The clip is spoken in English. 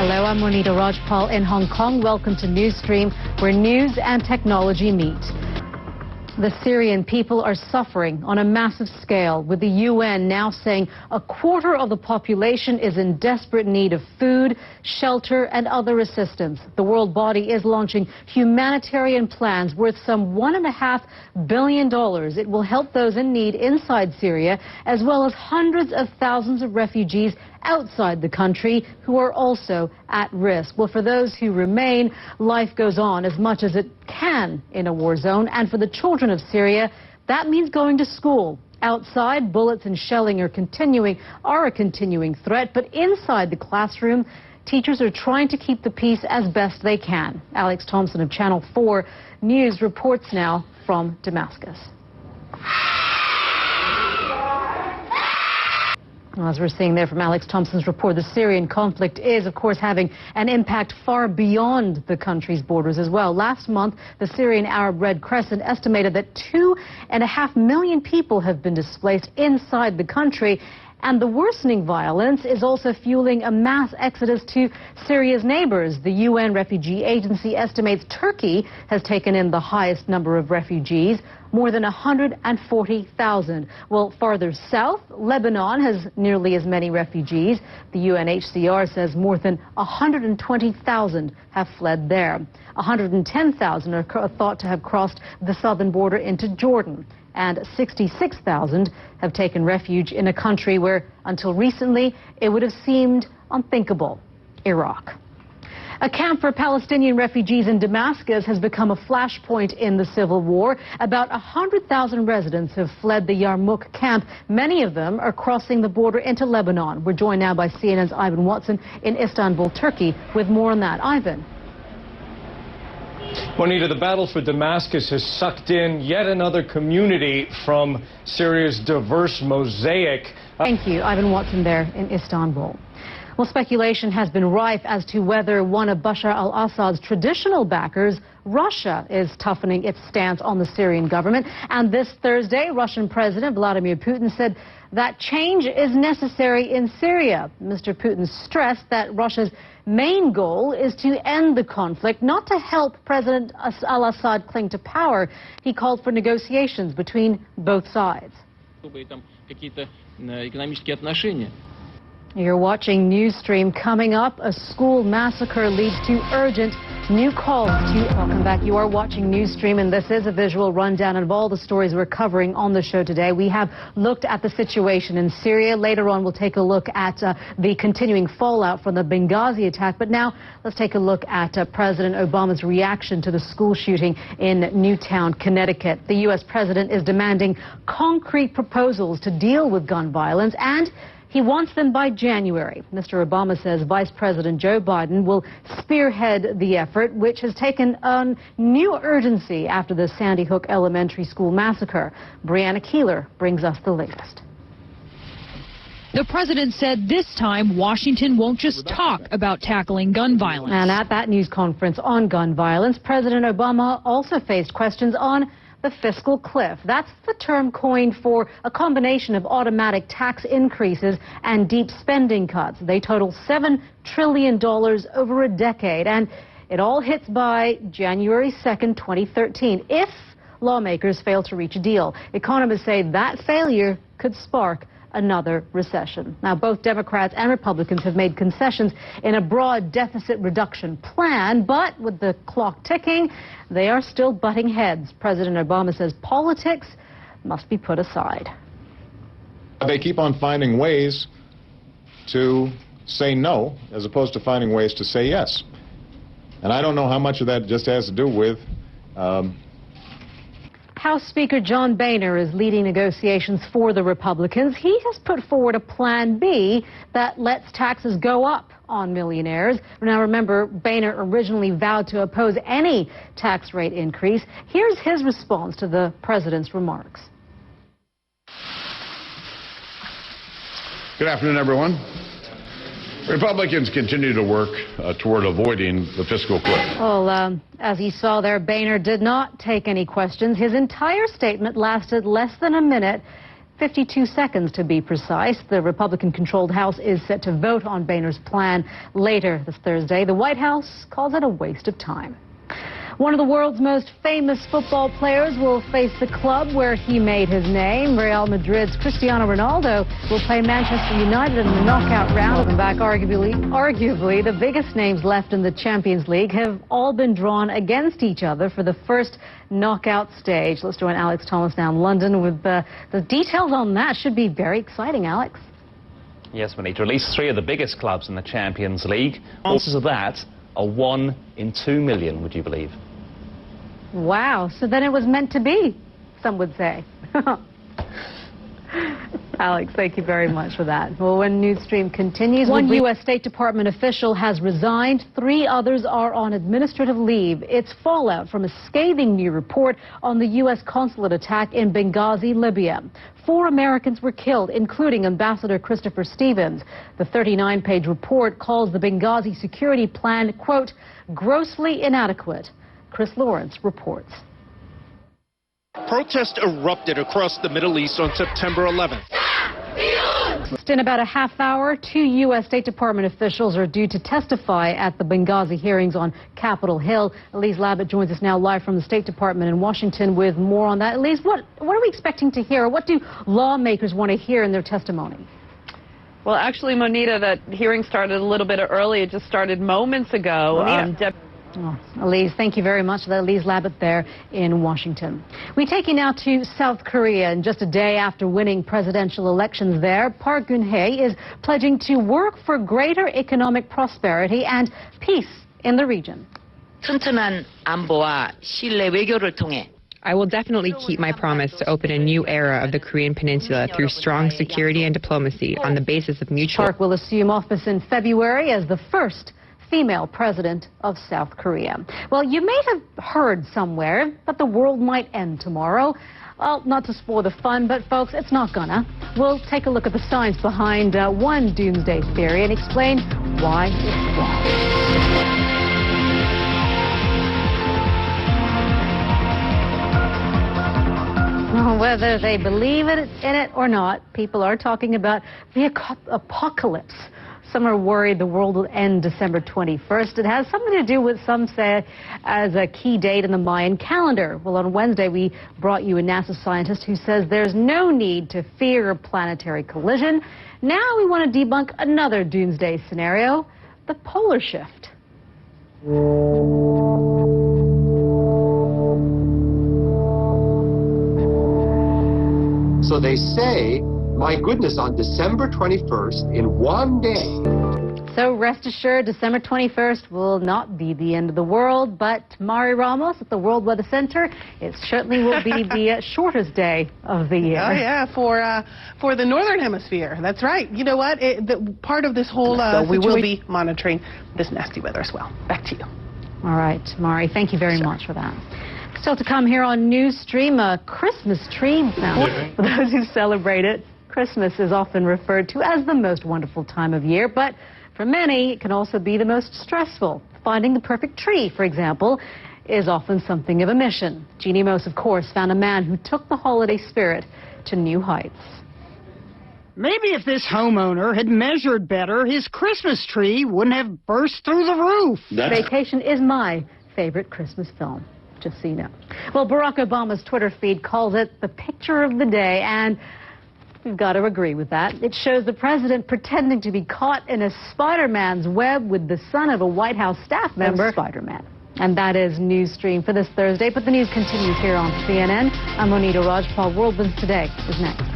Hello, I'm Monita Rajpal in Hong Kong. Welcome to Newsstream, where news and technology meet. The Syrian people are suffering on a massive scale, with the UN now saying a quarter of the population is in desperate need of food, shelter and other assistance. The world body is launching humanitarian plans worth some $1.5 billion. It will help those in need inside Syria, as well as hundreds of thousands of refugees outside the country who are also at risk. Well, for those who remain, life goes on as much as it can in a war zone. And for the children of Syria, that means going to school. Outside, bullets and shelling are a continuing threat. But inside the classroom, teachers are trying to keep the peace as best they can. Alex Thompson of Channel 4 News reports now from Damascus. As we're seeing there from Alex Thompson's report, the Syrian conflict is, of course, having an impact far beyond the country's borders as well. Last month, the Syrian Arab Red Crescent estimated that 2.5 million people have been displaced inside the country. And the worsening violence is also fueling a mass exodus to Syria's neighbors. The UN Refugee Agency estimates Turkey has taken in the highest number of refugees, more than 140,000. Well, farther south, Lebanon has nearly as many refugees. The UNHCR says more than 120,000 have fled there. 110,000 are thought to have crossed the southern border into Jordan. And 66,000 have taken refuge in a country where, until recently, it would have seemed unthinkable: Iraq. A camp for Palestinian refugees in Damascus has become a flashpoint in the civil war. About 100,000 residents have fled the Yarmouk camp. Many of them are crossing the border into Lebanon. We're joined now by CNN's Ivan Watson in Istanbul, Turkey, with more on that. Ivan. Monita, the battle for Damascus has sucked in yet another community from Syria's diverse mosaic. Thank you, Ivan Watson there in Istanbul. Well, speculation has been rife as to whether one of Bashar al-Assad's traditional backers, Russia, is toughening its stance on the Syrian government. And this Thursday, Russian President Vladimir Putin said that change is necessary in Syria. Mr. Putin stressed that Russia's main goal is to end the conflict, not to help President al-Assad cling to power. He called for negotiations between both sides. You're watching Newsstream. Coming up, a school massacre leads to urgent new calls to... Welcome back. You are watching Newsstream, and this is a visual rundown of all the stories we're covering on the show today. We have looked at the situation in Syria. Later on, we'll take a look at the continuing fallout from the Benghazi attack. But now, let's take a look at President Obama's reaction to the school shooting in Newtown, Connecticut. The U.S. president is demanding concrete proposals to deal with gun violence, and he wants them by January. Mr. Obama says Vice President Joe Biden will spearhead the effort, which has taken on new urgency after the Sandy Hook Elementary School massacre. Brianna Keeler brings us the latest. The president said this time Washington won't just talk about tackling gun violence. And at that news conference on gun violence, President Obama also faced questions on the Fiscal Cliff. That's the term coined for a combination of automatic tax increases and deep spending cuts. They total $7 trillion over a decade, and it all hits by January 2nd, 2013, if lawmakers fail to reach a deal. Economists say that failure could spark another recession. Now, both Democrats and Republicans have made concessions in a broad deficit reduction plan, but with the clock ticking, they are still butting heads. President Obama says politics must be put aside. They keep on finding ways to say no as opposed to finding ways to say yes. And I don't know how much of that just has to do with House Speaker John Boehner is leading negotiations for the Republicans. He has put forward a plan B that lets taxes go up on millionaires. Now, remember, Boehner originally vowed to oppose any tax rate increase. Here's his response to the president's remarks. Good afternoon, everyone. Republicans continue to work toward avoiding the fiscal cliff. Well, as you saw there, Boehner did not take any questions. His entire statement lasted less than a minute. 52 seconds to be precise. The Republican-controlled House is set to vote on Boehner's plan later this Thursday. The White House calls it a waste of time. One of the world's most famous football players will face the club where he made his name. Real Madrid's Cristiano Ronaldo will play Manchester United in the knockout round. And back, arguably, the biggest names left in the Champions League have all been drawn against each other for the first knockout stage. Let's join Alex Thomas now in London with the details on that. Should be very exciting, Alex. Yes, Monita. At least 3 of the biggest clubs in the Champions League. Chances of that are 1 in 2 million, would you believe? Wow, so then it was meant to be, some would say. Alex, thank you very much for that. Well, when Newsstream continues, one U.S. State Department official has resigned. 3 others are on administrative leave. It's fallout from a scathing new report on the U.S. consulate attack in Benghazi, Libya. 4 Americans were killed, including Ambassador Christopher Stevens. The 39-page report calls the Benghazi security plan, quote, grossly inadequate. Chris Lawrence reports. Protests erupted across the Middle East on September 11th. In about a half hour, 2 U.S. State Department officials are due to testify at the Benghazi hearings on Capitol Hill. Elise Labott joins us now live from the State Department in Washington with more on that. Elise, what are we expecting to hear? What do lawmakers want to hear in their testimony? Well, actually, Monita, that hearing started a little bit early. It just started moments ago. Elise, thank you very much for that. Elise Labott there in Washington. We take you now to South Korea. And just a day after winning presidential elections there, Park Geun-hye is pledging to work for greater economic prosperity and peace in the region. 튼튼한 안보와 신뢰 외교를 통해 I will definitely keep my promise to open a new era of the Korean Peninsula through strong security and diplomacy on the basis of mutual... Park will assume office in February as the first female president of South Korea. Well, you may have heard somewhere that the world might end tomorrow. Well, not to spoil the fun, but folks, it's not gonna. We'll take a look at the science behind one doomsday theory and explain why it's wrong. Whether they believe in it or not, people are talking about the apocalypse. Some are worried the world will end December 21st. It has something to do with, some say, as a key date in the Mayan calendar. Well, on Wednesday, we brought you a NASA scientist who says there's no need to fear a planetary collision. Now we want to debunk another doomsday scenario, the polar shift. So they say, my goodness, on December 21st, in one day. So rest assured, December 21st will not be the end of the world, but Mari Ramos at the World Weather Center, it certainly will be the shortest day of the year. Oh, yeah, for the Northern Hemisphere. That's right. You know what? Part of this whole so we will be monitoring this nasty weather as well. Back to you. All right, Mari, thank you very much for that. Still to come here on Newsstream, a Christmas tree. Now, for those who celebrate it, Christmas is often referred to as the most wonderful time of year, but for many, it can also be the most stressful. Finding the perfect tree, for example, is often something of a mission. Jeannie Mose, of course, found a man who took the holiday spirit to new heights. Maybe if this homeowner had measured better, his Christmas tree wouldn't have burst through the roof. Vacation is my favorite Christmas film, just so you know. Well, Barack Obama's Twitter feed calls it the picture of the day, and we've got to agree with that. It shows the president pretending to be caught in a Spider-Man's web with the son of a White House staff member. Spider-Man. And that is Newsstream for this Thursday. But the news continues here on CNN. I'm Monita Rajpal. World Business Today is next.